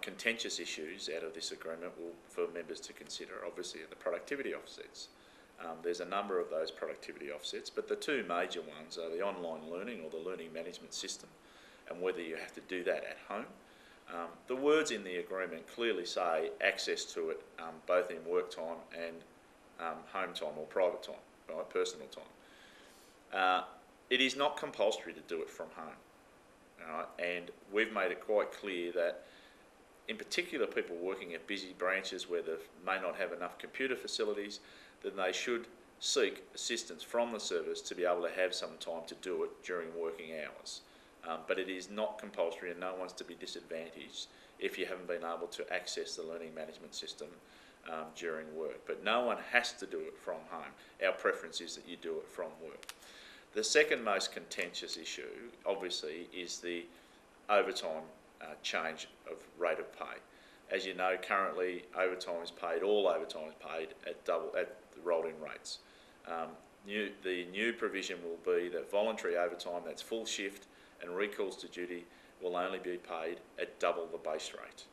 Contentious issues out of this agreement for members to consider, obviously, are the productivity offsets. There's a number of those productivity offsets, but the two major ones are the online learning or the learning management system and whether you have to do that at home. The words in the agreement clearly say access to it both in work time and home time or private time, right, personal time. It is not compulsory to do it from home, right? And we've made it quite clear that in particular people working at busy branches where they may not have enough computer facilities, then they should seek assistance from the service to be able to have some time to do it during working hours. But it is not compulsory and no one's to be disadvantaged if you haven't been able to access the learning management system during work. But no one has to do it from home. Our preference is that you do it from work. The second most contentious issue, obviously, is the overtime change of rate of pay. As you know, currently overtime is paid, all overtime is paid at the rolled-in rates. The new provision will be that voluntary overtime, that's full shift, and recalls to duty will only be paid at double the base rate.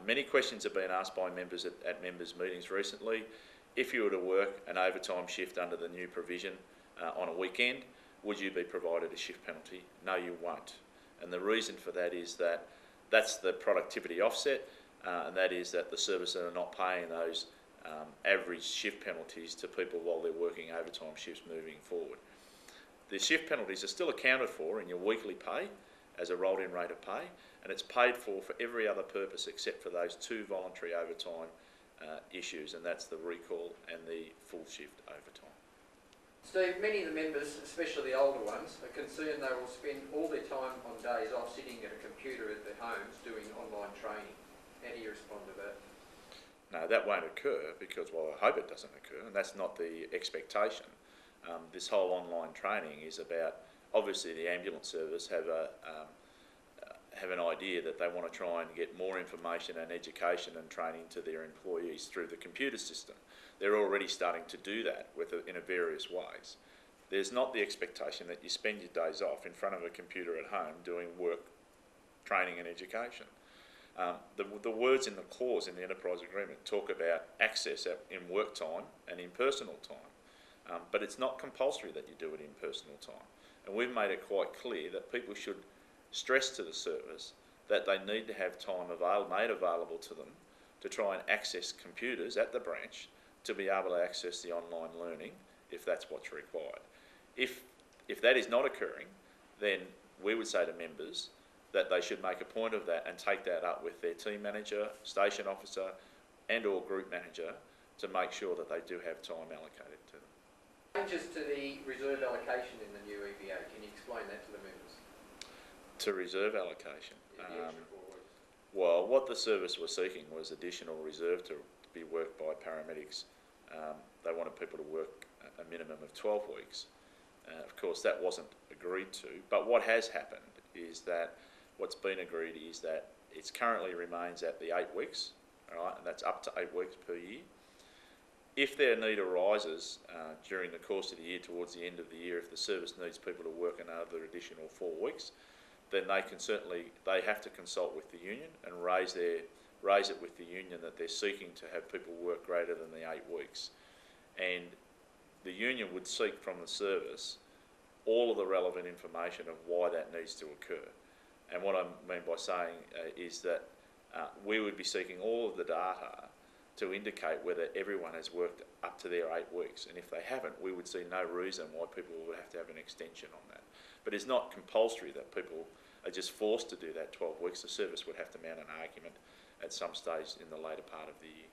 Many questions have been asked by members at members' meetings recently. If you were to work an overtime shift under the new provision on a weekend, would you be provided a shift penalty? No, you won't. And the reason for that is that that's the productivity offset, and that is that the services are not paying those average shift penalties to people while they're working overtime shifts moving forward. The shift penalties are still accounted for in your weekly pay as a rolled-in rate of pay, and it's paid for every other purpose except for those two voluntary overtime issues, and that's the recall and the full shift overtime. Steve, many of the members, especially the older ones, are concerned they will spend all their time on days off sitting at a computer at their homes doing online training. How do you respond to that? No, that won't occur because, well, I hope it doesn't occur, and that's not the expectation. This whole online training is about, obviously the ambulance service have an idea that they want to try and get more information and education and training to their employees through the computer system. They're already starting to do that in various ways. There's not the expectation that you spend your days off in front of a computer at home doing work, training and education. The words in the clause in the enterprise agreement talk about access in work time and in personal time, but it's not compulsory that you do it in personal time. And we've made it quite clear that people should stress to the service that they need to have time made available to them to try and access computers at the branch to be able to access the online learning if that's what's required. If that is not occurring, then we would say to members that they should make a point of that and take that up with their team manager, station officer and or group manager to make sure that they do have time allocated to them. Changes to the reserve allocation in the new EBA, can you explain that to the members? To reserve allocation? Yeah, well, what the service was seeking was additional reserve to be worked by paramedics. They wanted people to work a minimum of 12 weeks. Of course, that wasn't agreed to, but what has happened is that what's been agreed is that it currently remains at the 8 weeks, all right, and that's up to 8 weeks per year. If their need arises during the course of the year, towards the end of the year, if the service needs people to work another additional 4 weeks, then they have to consult with the union and raise it with the union that they're seeking to have people work greater than the 8 weeks. And the union would seek from the service all of the relevant information of why that needs to occur. And what I mean by saying is that we would be seeking all of the data to indicate whether everyone has worked up to their 8 weeks. And if they haven't, we would see no reason why people would have to have an extension on that. But it's not compulsory that people are just forced to do that 12 weeks. The service would have to mount an argument at some stage in the later part of the year.